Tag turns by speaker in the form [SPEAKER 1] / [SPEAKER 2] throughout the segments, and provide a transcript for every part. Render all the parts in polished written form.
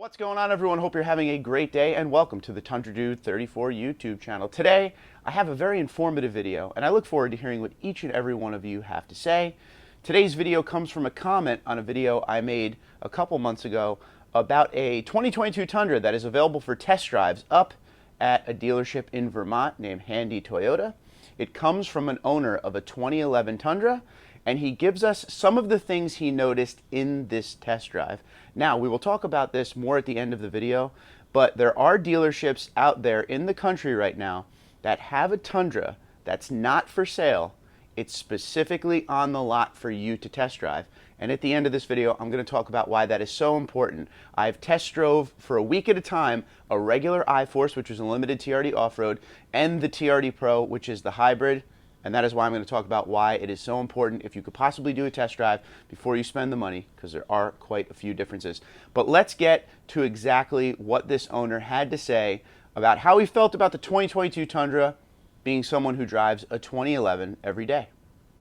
[SPEAKER 1] What's going on, everyone? Hope you're having a great day, and welcome to the Tundra Dude 34 YouTube channel. Today, I have a very informative video, and I look forward to hearing what each and every one of you have to say. Today's video comes from a comment on a video I made a couple months ago about a 2022 Tundra that is available for test drives up at a dealership in Vermont named Handy Toyota. It comes from an owner of a 2011 Tundra, and he gives us some of the things he noticed in this test drive. Now, we will talk about this more at the end of the video, but there are dealerships out there in the country right now that have a Tundra that's not for sale. It's specifically on the lot for you to test drive. And at the end of this video, I'm going to talk about why that is so important. I've test drove for a week at a time a regular iForce, which is a limited TRD Off Road, and the TRD Pro, which is the hybrid. And that is why I'm going to talk about why it is so important if you could possibly do a test drive before you spend the money, because there are quite a few differences. But let's get to exactly what this owner had to say about how he felt about the 2022 Tundra, being someone who drives a 2011 every day.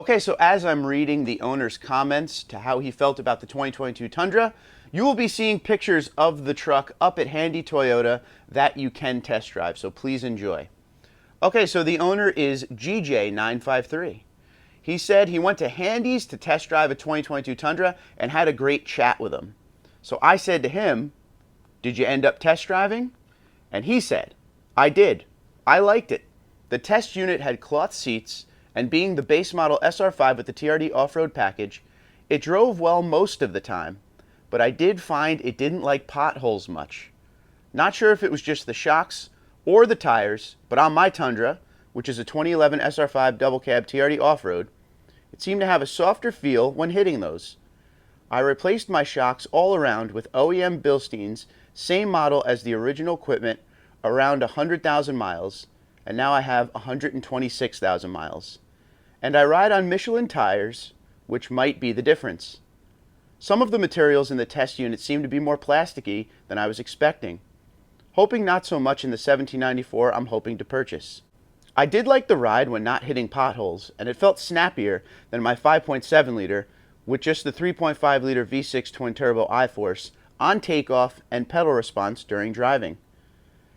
[SPEAKER 1] Okay, so as I'm reading the owner's comments to how he felt about the 2022 Tundra, you will be seeing pictures of the truck up at Handy Toyota that you can test drive, so please enjoy. Okay, so the owner is GJ953. He said he went to Handy's to test drive a 2022 Tundra and had a great chat with him. So I said to him, "Did you end up test driving?" And he said, "I did. I liked it. The test unit had cloth seats, and being the base model SR5 with the TRD Off Road package, it drove well most of the time, but I did find it didn't like potholes much. Not sure if it was just the shocks or the tires, but on my Tundra, which is a 2011 SR5 double cab TRD Off Road, it seemed to have a softer feel when hitting those. I replaced my shocks all around with OEM Bilsteins, same model as the original equipment, around 100,000 miles, and now I have 126,000 miles. And I ride on Michelin tires, which might be the difference. Some of the materials in the test unit seem to be more plasticky than I was expecting. Hoping not so much in the 1794 I'm hoping to purchase. I did like the ride when not hitting potholes, and it felt snappier than my 5.7 liter with just the 3.5 liter V6 twin turbo iForce on takeoff and pedal response during driving.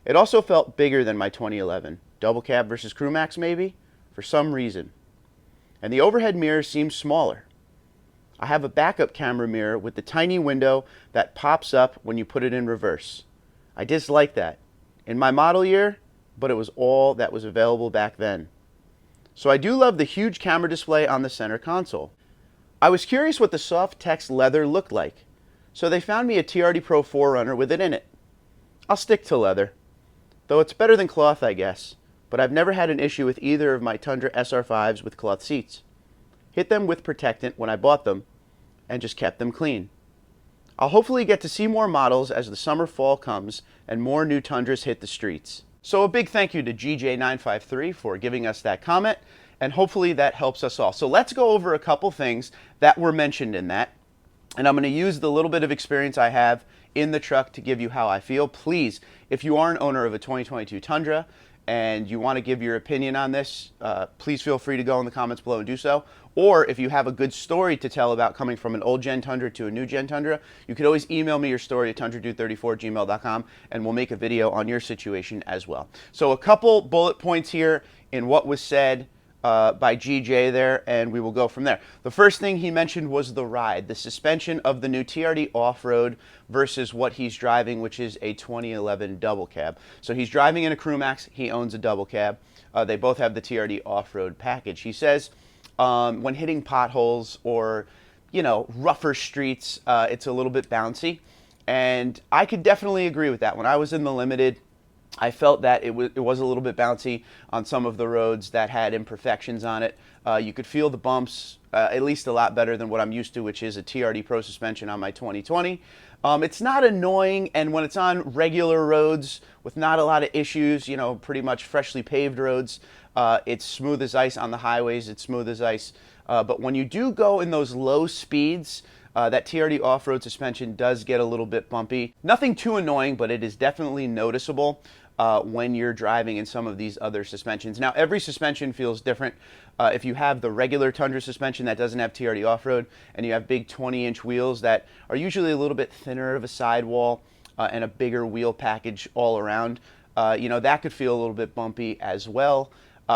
[SPEAKER 1] It also felt bigger than my 2011, double cab versus crew max maybe, for some reason. And the overhead mirror seems smaller. I have a backup camera mirror with the tiny window that pops up when you put it in reverse. I dislike that in my model year, but it was all that was available back then. So I do love the huge camera display on the center console. I was curious what the soft text leather looked like, so they found me a TRD Pro 4Runner with it in it. I'll stick to leather, though it's better than cloth, I guess, but I've never had an issue with either of my Tundra SR5s with cloth seats. Hit them with protectant when I bought them, and just kept them clean. I'll hopefully get to see more models as the summer-fall comes and more new Tundras hit the streets. So a big thank you to GJ953 for giving us that comment, and hopefully that helps us all. So let's go over a couple things that were mentioned in that, and I'm going to use the little bit of experience I have in the truck to give you how I feel. Please, if you are an owner of a 2022 Tundra and you want to give your opinion on this, please feel free to go in the comments below and do so. Or if you have a good story to tell about coming from an old gen Tundra to a new gen Tundra, you could always email me your story at tundradude34@gmail.com, and we'll make a video on your situation as well. So a couple bullet points here in what was said by GJ there, and we will go from there. The first thing he mentioned was the ride, the suspension of the new TRD Off Road versus what he's driving, which is a 2011 double cab. So he's driving in a crew max, he owns a double cab. They both have the TRD Off Road package. He says when hitting potholes or, you know, rougher streets, it's a little bit bouncy, and I could definitely agree with that. When I was in the Limited, I felt that it was a little bit bouncy on some of the roads that had imperfections on it. You could feel the bumps at least a lot better than what I'm used to, which is a TRD Pro suspension on my 2020. It's not annoying, and when it's on regular roads with not a lot of issues, you know, pretty much freshly paved roads, it's smooth as ice. On the highways, it's smooth as ice. But when you do go in those low speeds, that TRD off-road suspension does get a little bit bumpy. Nothing too annoying, but it is definitely noticeable when you're driving in some of these other suspensions. Now, every suspension feels different. If you have the regular Tundra suspension that doesn't have TRD off-road, and you have big 20-inch wheels that are usually a little bit thinner of a sidewall, and a bigger wheel package all around, that could feel a little bit bumpy as well.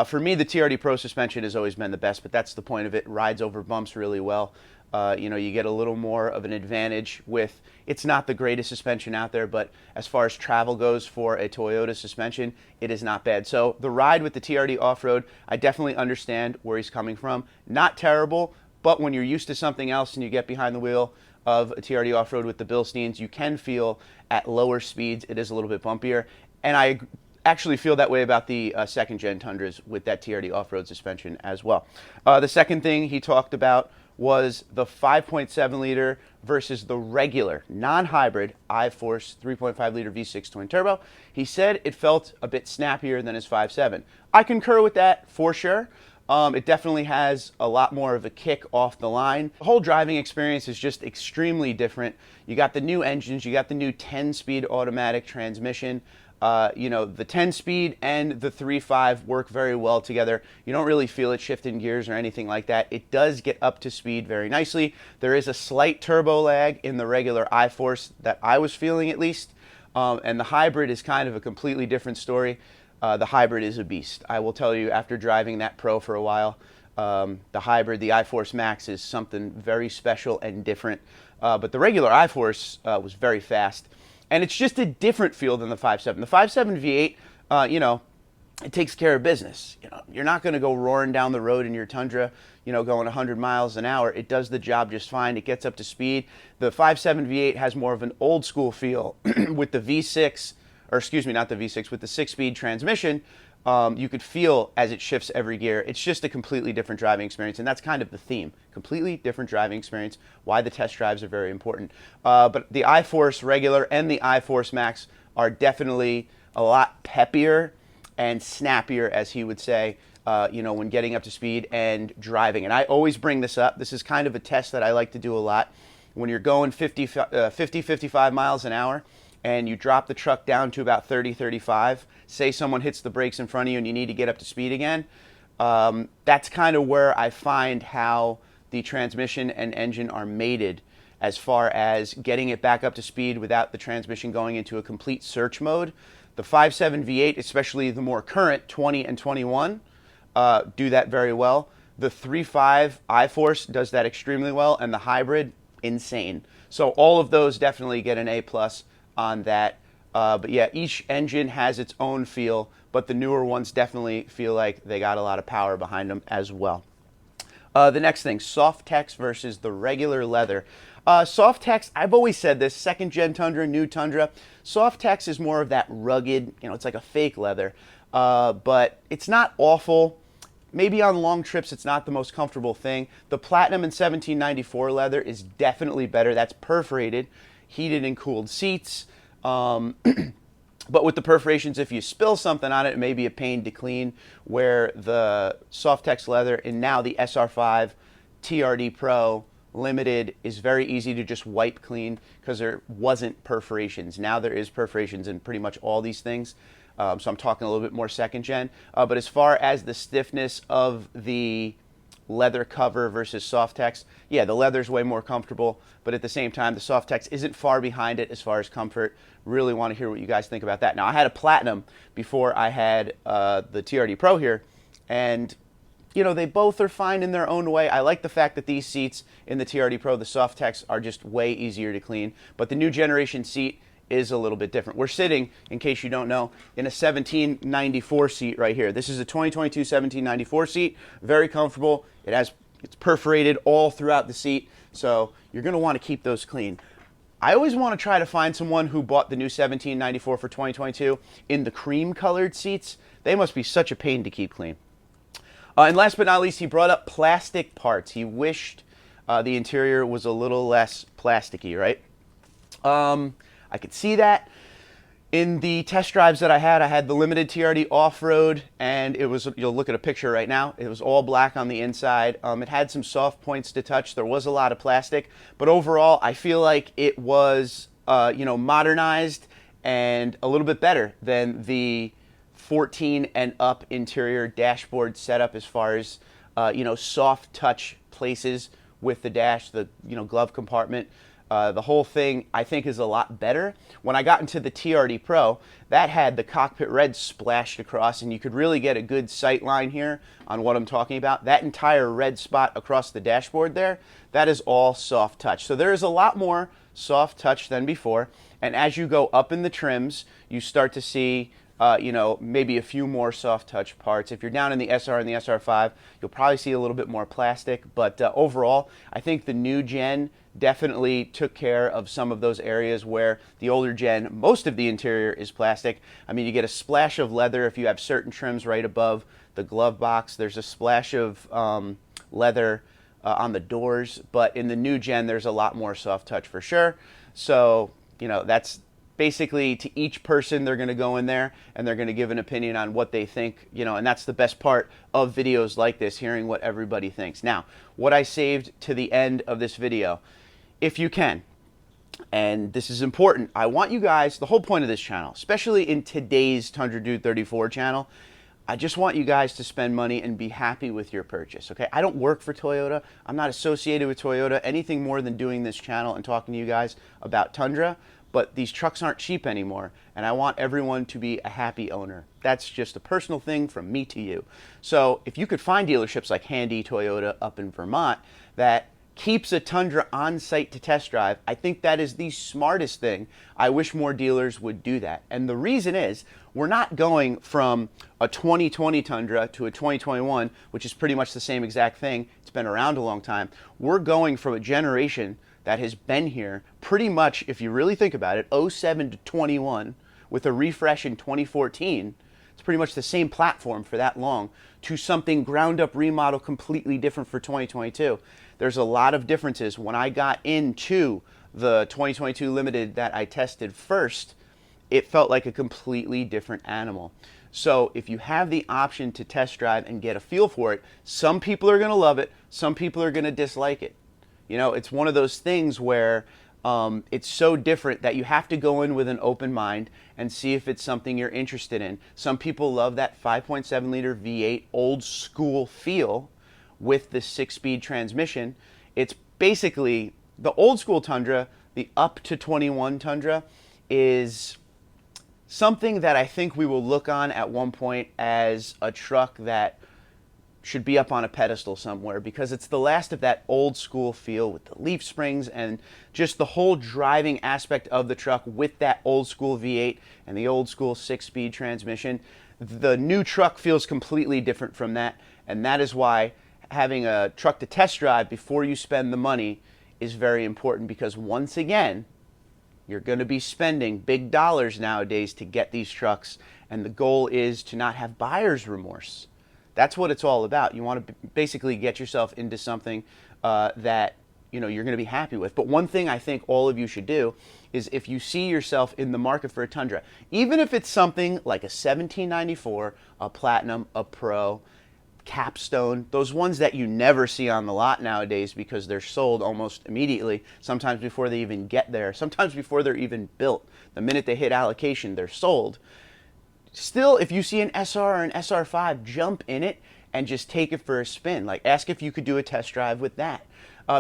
[SPEAKER 1] For me, the TRD Pro suspension has always been the best, but that's the point of it. It rides over bumps really well. You get a little more of an advantage with, it's not the greatest suspension out there, but as far as travel goes for a Toyota suspension, it is not bad. So the ride with the TRD Off Road, I definitely understand where he's coming from. Not terrible, but when you're used to something else and you get behind the wheel of a TRD Off Road with the Bilsteins, you can feel at lower speeds it is a little bit bumpier. And I actually feel that way about the second gen Tundras with that TRD Off Road suspension as well. The second thing he talked about was the 5.7 liter versus the regular non-hybrid iForce 3.5 liter V6 twin turbo. He said it felt a bit snappier than his 5.7. I concur with that for sure. It definitely has a lot more of a kick off the line. The whole driving experience is just extremely different. You got the new engines, you got the new 10-speed automatic transmission. The 10-speed and the 3.5 work very well together. You don't really feel it shifting gears or anything like that. It does get up to speed very nicely. There is a slight turbo lag in the regular iForce that I was feeling at least. And the hybrid is kind of a completely different story. The hybrid is a beast. I will tell you, after driving that Pro for a while, the hybrid, the iForce Max, is something very special and different. But the regular iForce was very fast. And it's just a different feel than the 5.7. The 5.7 V8, it takes care of business. You're not going to go roaring down the road in your Tundra, going 100 miles an hour. It does the job just fine. It gets up to speed. The 5.7 V8 has more of an old school feel with the V6, or excuse me, not the V6, with the 6-speed transmission. You could feel as it shifts every gear. It's just a completely different driving experience, and that's kind of the theme. Completely different driving experience, why the test drives are very important. But the iForce regular and the iForce Max are definitely a lot peppier and snappier, as he would say, when getting up to speed and driving. And I always bring this up. This is kind of a test that I like to do a lot. When you're going 55 miles an hour, and you drop the truck down to about 30, 35, say someone hits the brakes in front of you and you need to get up to speed again, that's kind of where I find how the transmission and engine are mated as far as getting it back up to speed without the transmission going into a complete search mode. The 5.7 V8, especially the more current 20 and 21, do that very well. The 3.5 iForce does that extremely well, and the hybrid, insane. So all of those definitely get an A+ on that. But yeah, each engine has its own feel, but the newer ones definitely feel like they got a lot of power behind them as well. The next thing, Softex versus the regular leather. Softex, I've always said this, second gen Tundra, new Tundra. Softex is more of that rugged, it's like a fake leather, but it's not awful. Maybe on long trips it's not the most comfortable thing. The Platinum and 1794 leather is definitely better. That's perforated, heated and cooled seats. But with the perforations, if you spill something on it, it may be a pain to clean, where the Softex leather and now the SR5 TRD Pro Limited is very easy to just wipe clean because there wasn't perforations. Now there is perforations in pretty much all these things. So I'm talking a little bit more second gen. But as far as the stiffness of the leather cover versus Softex, yeah, the leather's way more comfortable, but at the same time, the Softex isn't far behind it as far as comfort. Really want to hear what you guys think about that. Now, I had a Platinum before I had the TRD Pro here, and they both are fine in their own way. I like the fact that these seats in the TRD Pro, the Softex, are just way easier to clean, but the new generation seat is a little bit different. We're sitting, in case you don't know, in a 1794 seat right here. This is a 2022 1794 seat, very comfortable. It's perforated all throughout the seat, so you're going to want to keep those clean. I always want to try to find someone who bought the new 1794 for 2022 in the cream colored seats. They must be such a pain to keep clean. And last but not least, he brought up plastic parts. He wished the interior was a little less plasticky, right? I could see that. In the test drives that I had the limited TRD Off Road, and it was, you'll look at a picture right now, it was all black on the inside. It had some soft points to touch. There was a lot of plastic, but overall, I feel like it was, modernized and a little bit better than the 14 and up interior dashboard setup as far as, soft touch places with the dash, the, glove compartment. The whole thing, I think, is a lot better. When I got into the TRD Pro, that had the cockpit red splashed across, and you could really get a good sight line here on what I'm talking about. That entire red spot across the dashboard there, that is all soft touch. So there is a lot more soft touch than before, and as you go up in the trims, you start to see maybe a few more soft touch parts. If you're down in the SR and the SR5, you'll probably see a little bit more plastic, but overall, I think the new gen definitely took care of some of those areas where the older gen, most of the interior is plastic. I mean, you get a splash of leather if you have certain trims right above the glove box. There's a splash of leather on the doors, but in the new gen, there's a lot more soft touch for sure. So, that's basically to each person. They're going to go in there and they're going to give an opinion on what they think, and that's the best part of videos like this, hearing what everybody thinks. Now, what I saved to the end of this video, if you can, and this is important, I want you guys, the whole point of this channel, especially in today's Tundra Dude 34 channel, I just want you guys to spend money and be happy with your purchase, okay? I don't work for Toyota. I'm not associated with Toyota anything more than doing this channel and talking to you guys about Tundra, but these trucks aren't cheap anymore, and I want everyone to be a happy owner. That's just a personal thing from me to you. So if you could find dealerships like Handy Toyota up in Vermont that keeps a Tundra on site to test drive, I think that is the smartest thing. I wish more dealers would do that. And the reason is, we're not going from a 2020 Tundra to a 2021, which is pretty much the same exact thing. It's been around a long time. We're going from a generation that has been here pretty much, if you really think about it, 07 to 21, with a refresh in 2014. It's pretty much the same platform for that long, to something ground up remodel completely different for 2022. There's a lot of differences. When I got into the 2022 Limited that I tested first, it felt like a completely different animal. So if you have the option to test drive and get a feel for it, some people are going to love it, some people are going to dislike it. It's one of those things where it's so different that you have to go in with an open mind and see if it's something you're interested in. Some people love that 5.7 liter V8 old school feel with the 6-speed transmission. It's basically the old school Tundra. The up to 21 Tundra is something that I think we will look on at one point as a truck that should be up on a pedestal somewhere, because it's the last of that old school feel with the leaf springs and just the whole driving aspect of the truck with that old school V8 and the old school 6-speed transmission. The new truck feels completely different from that, and that is why having a truck to test drive before you spend the money is very important, because once again, you're going to be spending big dollars nowadays to get these trucks, and the goal is to not have buyer's remorse. That's what it's all about. You want to basically get yourself into something that you're going to be happy with. But one thing I think all of you should do is, if you see yourself in the market for a Tundra, even if it's something like a 1794, a Platinum, a Pro, Capstone, those ones that you never see on the lot nowadays because they're sold almost immediately, sometimes before they even get there, sometimes before they're even built. The minute they hit allocation, they're sold. Still, if you see an SR or an SR5, jump in it and just take it for a spin. Like, ask if you could do a test drive with that,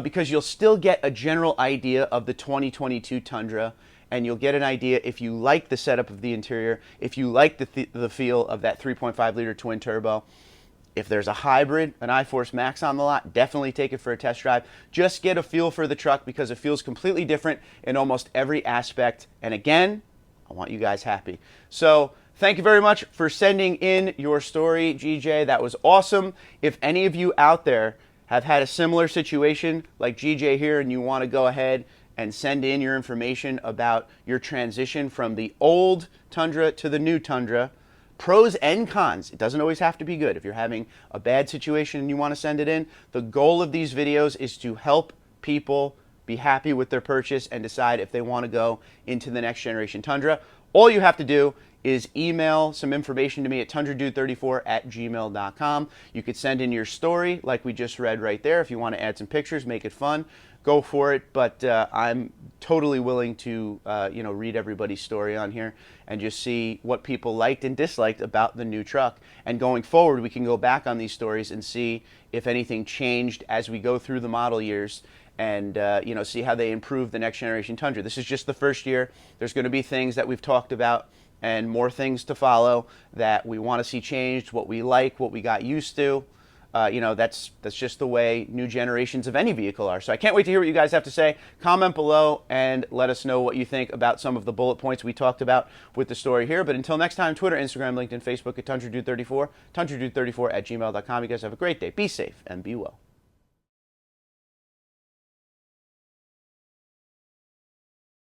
[SPEAKER 1] because you'll still get a general idea of the 2022 Tundra, and you'll get an idea if you like the setup of the interior, if you like the feel of that 3.5 liter twin turbo. If there's a hybrid, an iForce Max on the lot, definitely take it for a test drive. Just get a feel for the truck, because it feels completely different in almost every aspect. And again, I want you guys happy. So thank you very much for sending in your story, GJ. That was awesome. If any of you out there have had a similar situation like GJ here, and you want to go ahead and send in your information about your transition from the old Tundra to the new Tundra, pros and cons. It doesn't always have to be good. If you're having a bad situation and you want to send it in, the goal of these videos is to help people be happy with their purchase and decide if they want to go into the next generation Tundra. All you have to do is email some information to me at tundradude34@gmail.com. You could send in your story like we just read right there. If you want to add some pictures, make it fun, go for it. But I'm totally willing to read everybody's story on here and just see what people liked and disliked about the new truck. And going forward, we can go back on these stories and see if anything changed as we go through the model years and you know, see how they improve the next generation Tundra. This is just the first year. There's going to be things that we've talked about and more things to follow that we want to see changed, what we like, what we got used to. You know, that's just the way new generations of any vehicle are. So I can't wait to hear what you guys have to say. Comment below and let us know what you think about some of the bullet points we talked about with the story here. But until next time, Twitter, Instagram, LinkedIn, Facebook at TundraDude34, TundraDude34 at gmail.com. You guys have a great day. Be safe and be well.